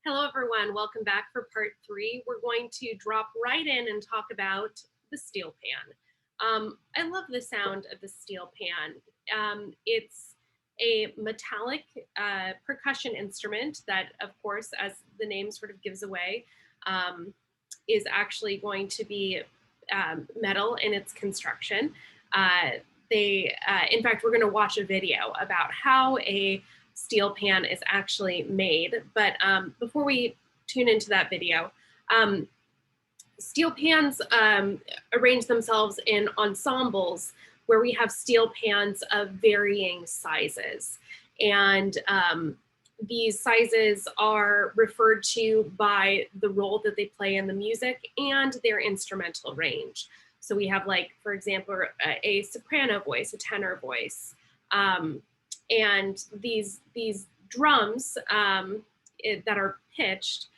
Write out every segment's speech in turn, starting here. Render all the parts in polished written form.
Hello, everyone. Welcome back for part 3. We're going to drop right in and talk about the steel pan. I love the sound of the steel pan. It's a metallic percussion instrument that, of course, as the name sort of gives away, um, is actually going to be metal in its construction. In fact, we're going to watch a video about how a steel pan is actually made. But before we tune into that video, steel pans arrange themselves in ensembles where we have steel pans of varying sizes. And these sizes are referred to by the role that they play in the music and their instrumental range. So we have, like, for example, a soprano voice, a tenor voice, and these drums that are pitched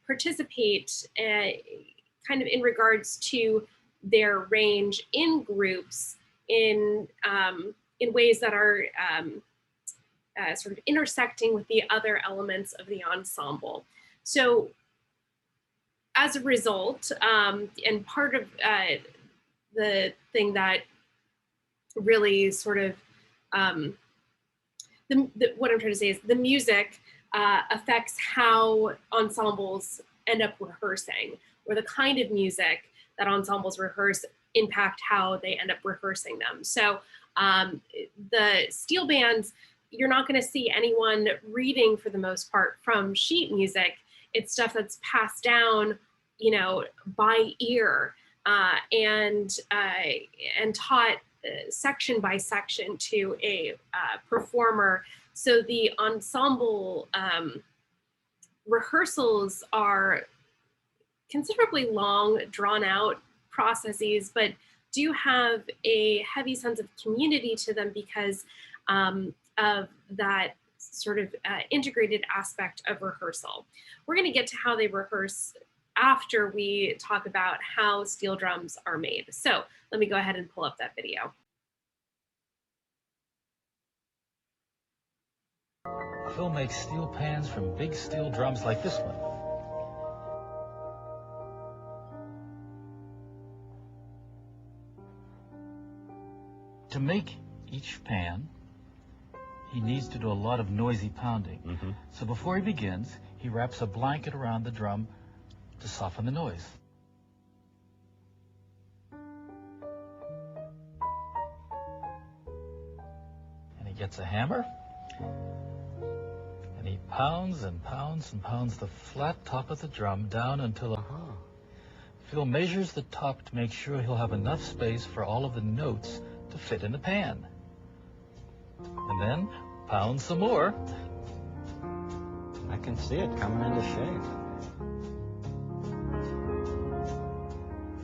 participate kind of in regards to their range in groups in ways that are sort of intersecting with the other elements of the ensemble. So as a result, and part of the thing that really sort of what I'm trying to say is the music affects how ensembles end up rehearsing, or the kind of music that ensembles rehearse impact how they end up rehearsing them. So the steel bands, you're not going to see anyone reading for the most part from sheet music. It's stuff that's passed down, by ear and taught section by section to a performer. So the ensemble rehearsals are considerably long, drawn out processes, but do have a heavy sense of community to them because of that sort of integrated aspect of rehearsal. We're going to get to how they rehearse after we talk about how steel drums are made. So let me go ahead and pull up that video. Phil makes steel pans from big steel drums like this one. To make each pan, he needs to do a lot of noisy pounding. So before he begins, he wraps a blanket around the drum to soften the noise. And he gets a hammer, and he pounds and pounds and pounds the flat top of the drum down until Phil measures the top to make sure he'll have enough space for all of the notes to fit in the pan. And then pound some more. I can see it coming into shape.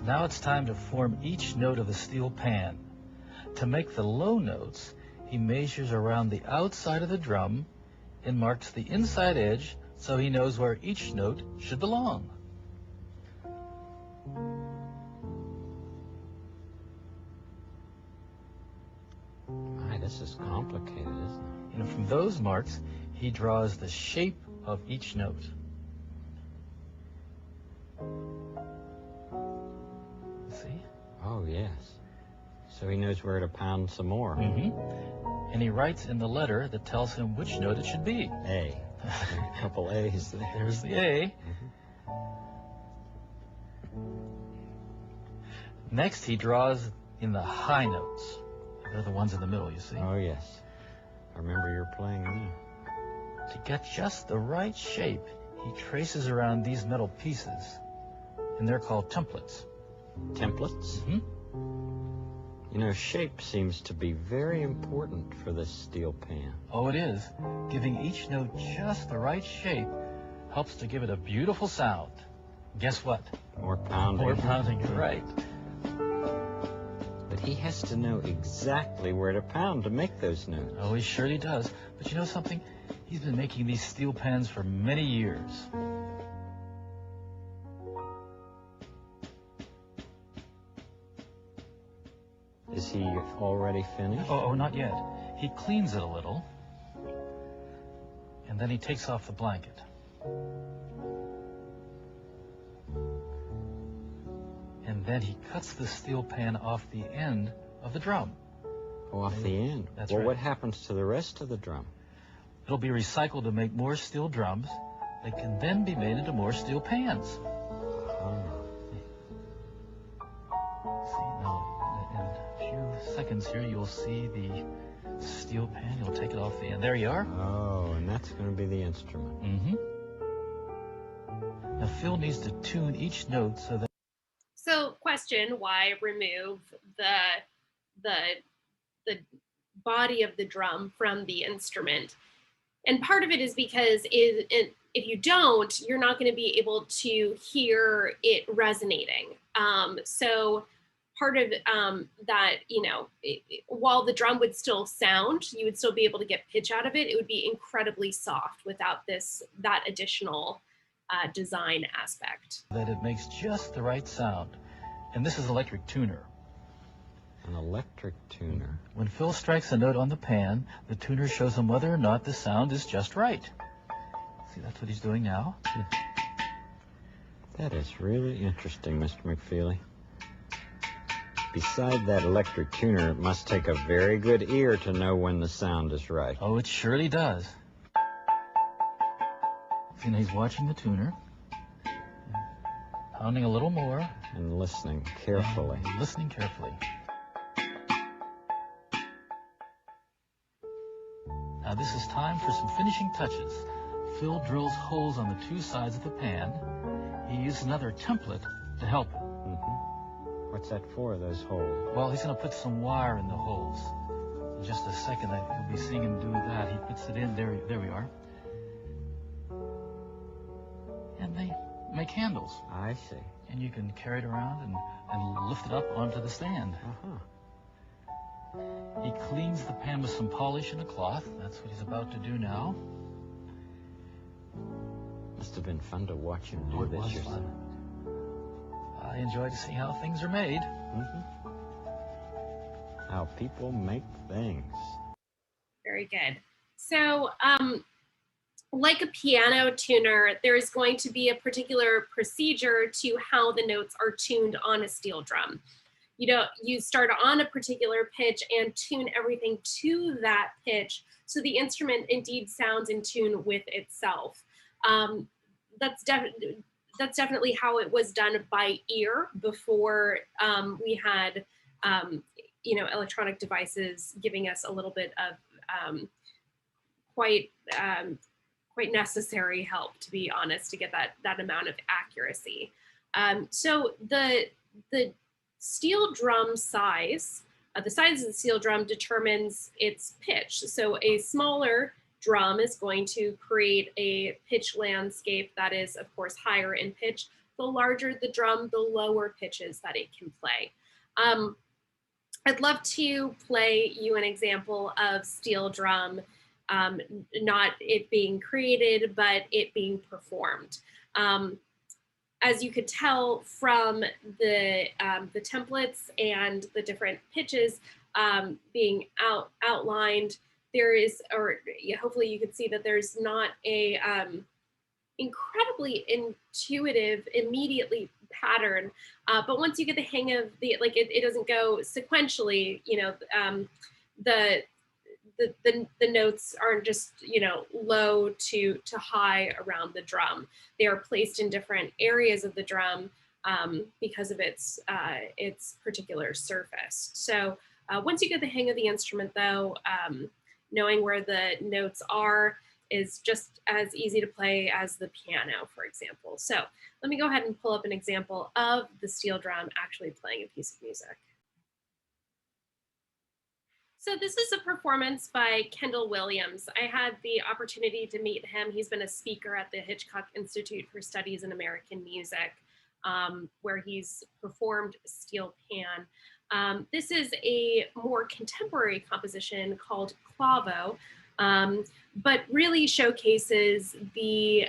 Now it's time to form each note of the steel pan. To make the low notes, he measures around the outside of the drum and marks the inside edge so he knows where each note should belong. This is complicated, isn't it? And from those marks, he draws the shape of each note. See? Oh, yes. So he knows where to pound some more. And he writes in the letter that tells him which note it should be. A. A couple A's there. There's the A. Next, he draws in the high notes. They're the ones in the middle, you see. Oh, yes. I remember you were playing them. To get just the right shape, he traces around these metal pieces, and they're called templates. Templates? Shape seems to be very important for this steel pan. Oh, it is. Giving each note just the right shape helps to give it a beautiful sound. Guess what? More pounding. More pounding, you're right. But he has to know exactly where to pound to make those notes. Oh, he surely does. But you know something? He's been making these steel pans for many years. Is he already finished? Oh, not yet. He cleans it a little, and then he takes off the blanket. And then he cuts the steel pan off the end of the drum. Oh, off the end. That's well, right. what happens to the rest of the drum? It'll be recycled to make more steel drums. They can then be made into more steel pans. See, now, in a few seconds here, you'll see the steel pan. You'll take it off the end. There you are. Oh, and that's going to be the instrument. Mm-hmm. Now, Phil needs to tune each note so that... So, question: why remove the body of the drum from the instrument? And part of it is because if you don't, you're not going to be able to hear it resonating. So part of that, while the drum would still sound, you would still be able to get pitch out of it. It would be incredibly soft without that additional design aspect. That it makes just the right sound. And this is electric tuner. An electric tuner. When Phil strikes a note on the pan, the tuner shows him whether or not the sound is just right. See, that's what he's doing now. That is really interesting, Mr. McFeely. Beside that electric tuner, it must take a very good ear to know when the sound is right. Oh, it surely does. See, now he's watching the tuner, pounding a little more. And listening carefully. And listening carefully. Now this is time for some finishing touches. Phil drills holes on the two sides of the pan. He uses another template to help him. Mm-hmm. What's that for, those holes? Well, he's going to put some wire in the holes. In just a second, you'll be seeing him do that. He puts it in. There we are. And they make handles. I see. And you can carry it around and lift it up onto the stand. Uh-huh. He cleans the pan with some polish and a cloth. That's what he's about to do now. Must have been fun to watch him do Oh, it this was yourself. fun. I enjoy to see how things are made. Mm-hmm. How people make things. Very good. So, like a piano tuner, there is going to be a particular procedure to how the notes are tuned on a steel drum. You start on a particular pitch and tune everything to that pitch so the instrument indeed sounds in tune with itself. That's definitely how it was done by ear before we had electronic devices giving us a little bit of quite necessary help, to be honest, to get that amount of accuracy. So the steel drum size, the size of the steel drum determines its pitch. So a smaller drum is going to create a pitch landscape that is, of course, higher in pitch. The larger the drum, the lower pitches that it can play. I'd love to play you an example of steel drum, not it being created, but it being performed. As you could tell from the templates and the different pitches being outlined, there is, or hopefully you could see that there's not a incredibly intuitive, immediately pattern. But once you get the hang of it doesn't go sequentially. The notes aren't just low to high around the drum. They are placed in different areas of the drum because of its particular surface. So once you get the hang of the instrument, though, knowing where the notes are is just as easy to play as the piano, for example. So let me go ahead and pull up an example of the steel drum actually playing a piece of music. So this is a performance by Kendall Williams. I had the opportunity to meet him. He's been a speaker at the Hitchcock Institute for Studies in American Music, where he's performed Steel Pan. This is a more contemporary composition called Clavo, but really showcases the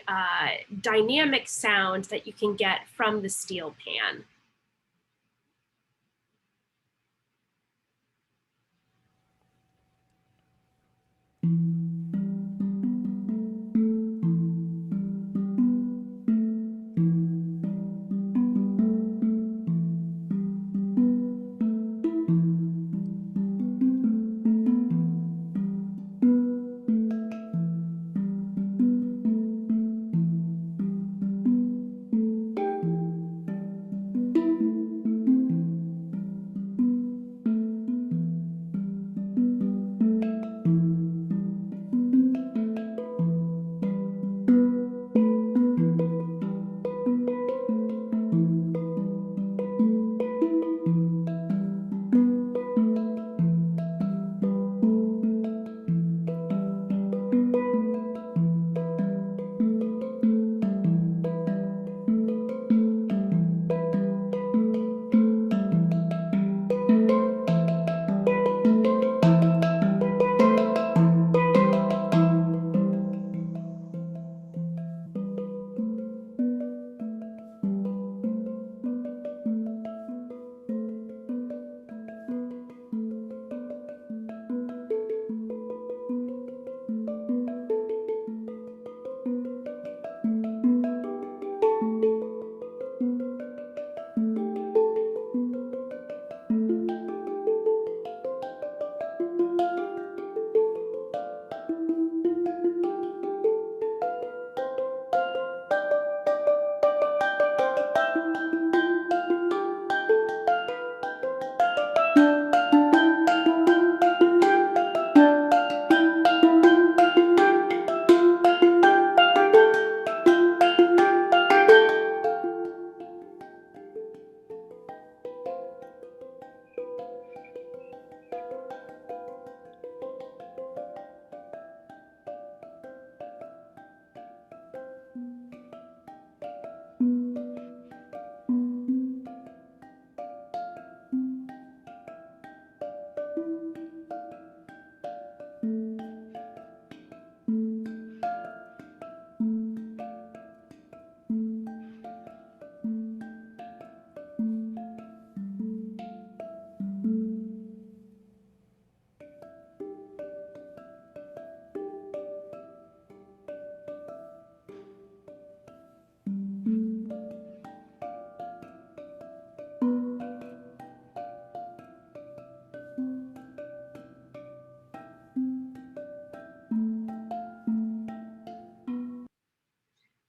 dynamic sound that you can get from the steel pan.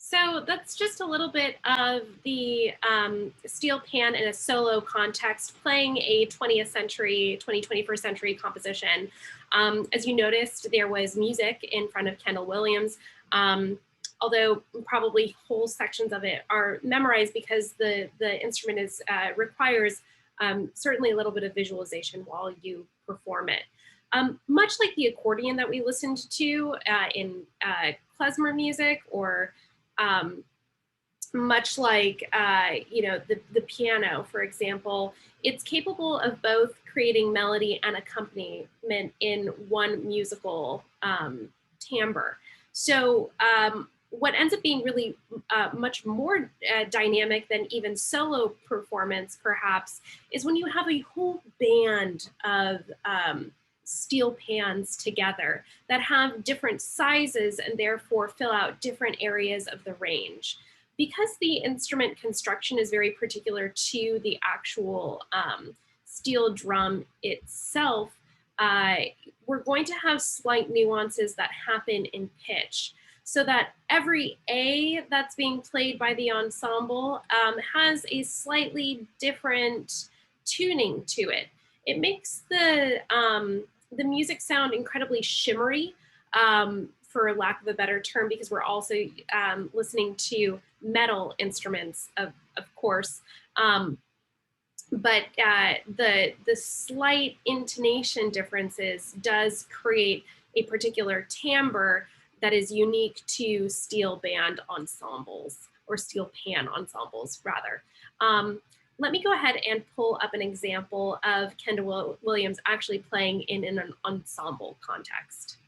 So that's just a little bit of the steel pan in a solo context, playing a 20th century, 21st century composition. As you noticed, there was music in front of Kendall Williams, although probably whole sections of it are memorized because the instrument requires certainly a little bit of visualization while you perform it. Much like the accordion that we listened to in klezmer music, or um, much like the piano, for example, it's capable of both creating melody and accompaniment in one musical timbre. So what ends up being really much more dynamic than even solo performance, perhaps, is when you have a whole band of steel pans together that have different sizes and therefore fill out different areas of the range. Because the instrument construction is very particular to the actual steel drum itself, we're going to have slight nuances that happen in pitch, so that every A that's being played by the ensemble has a slightly different tuning to it. It makes the music sound incredibly shimmery, for lack of a better term, because we're also listening to metal instruments, of course. But the slight intonation differences does create a particular timbre that is unique to steel band ensembles, or steel pan ensembles, rather. Let me go ahead and pull up an example of Kendall Williams actually playing in an ensemble context.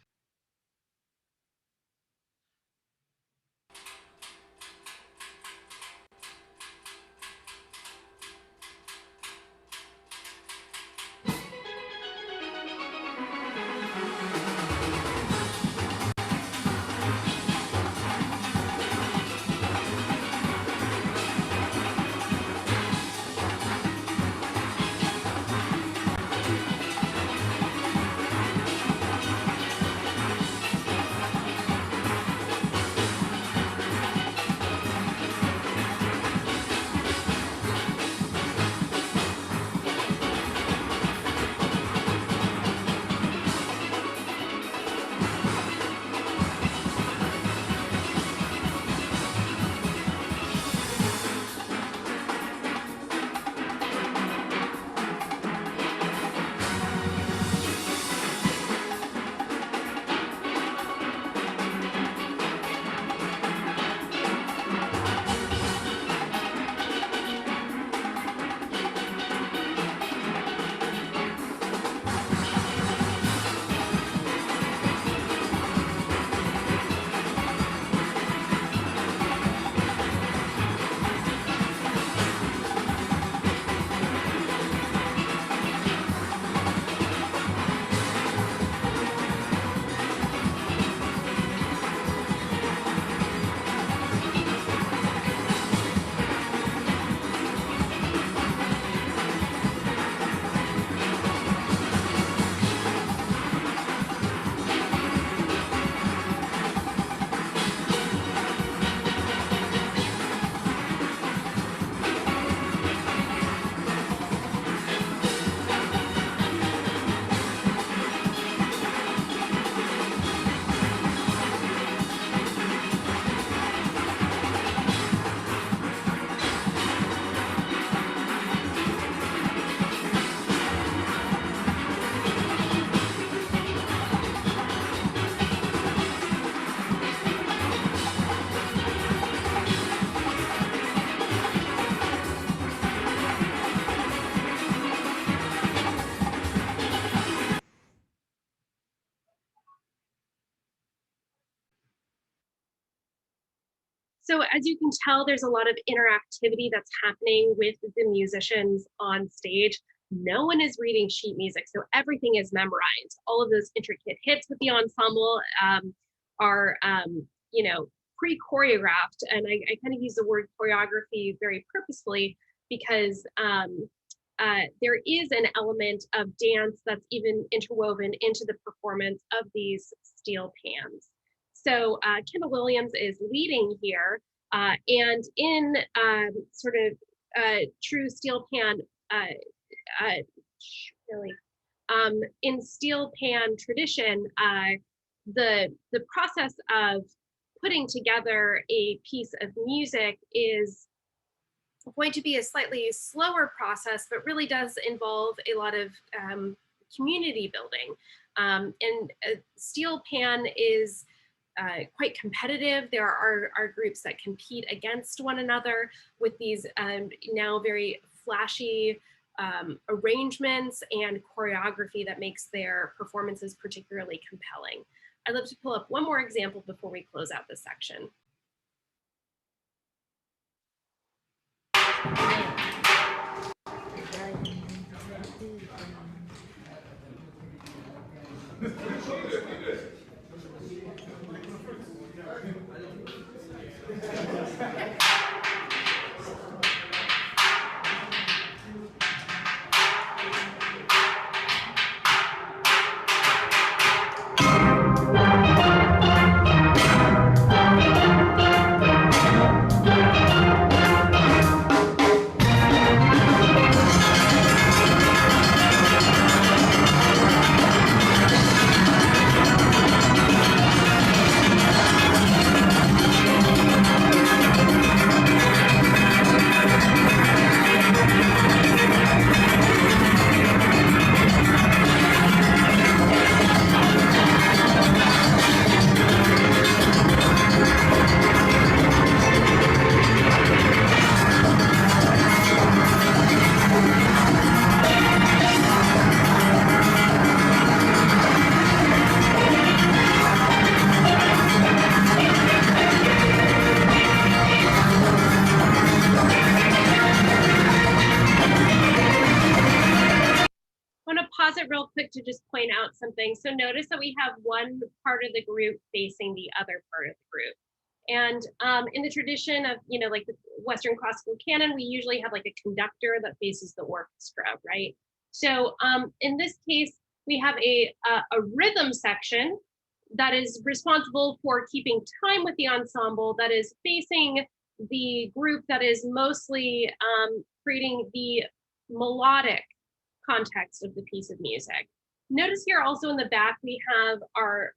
So as you can tell, there's a lot of interactivity that's happening with the musicians on stage. No one is reading sheet music, so everything is memorized. All of those intricate hits with the ensemble are, pre-choreographed. And I kind of use the word choreography very purposefully, because there is an element of dance that's even interwoven into the performance of these steel pans. So Kendall Williams is leading here. And in sort of true steel pan, really, in steel pan tradition, the process of putting together a piece of music is going to be a slightly slower process, but really does involve a lot of community building. And steel pan is quite competitive. There are groups that compete against one another with these now very flashy arrangements and choreography that makes their performances particularly compelling. I'd love to pull up one more example before we close out this section. I want to pause it real quick to just point out something. So notice that we have one part of the group facing the other part of the group. And in the tradition of, like the Western classical canon, we usually have like a conductor that faces the orchestra, right? So in this case, we have a rhythm section that is responsible for keeping time with the ensemble, that is facing the group that is mostly creating the melodic context of the piece of music. Notice here also in the back, we have our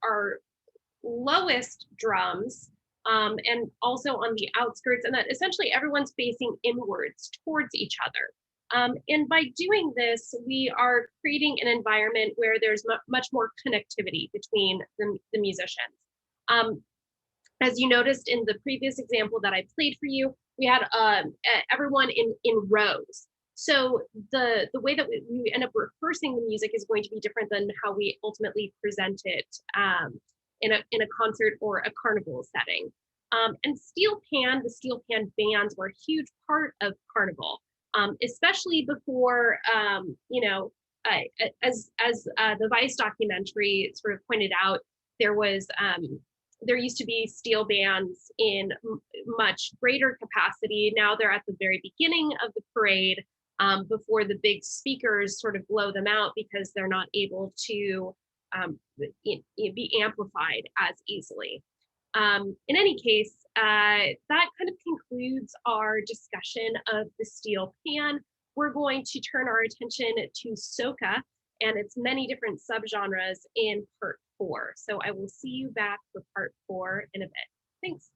lowest drums and also on the outskirts, and that essentially everyone's facing inwards towards each other. And by doing this, we are creating an environment where there's much more connectivity between the musicians. As you noticed in the previous example that I played for you, we had everyone in rows. So the way that we end up rehearsing the music is going to be different than how we ultimately present it in a concert or a carnival setting. And the steel pan bands were a huge part of carnival, especially before, as the Vice documentary sort of pointed out, there used to be steel bands in much greater capacity. Now they're at the very beginning of the parade, before the big speakers sort of blow them out because they're not able to be amplified as easily. In any case, that kind of concludes our discussion of the steel pan. We're going to turn our attention to soca and its many different subgenres in part 4. So I will see you back for part 4 in a bit. Thanks.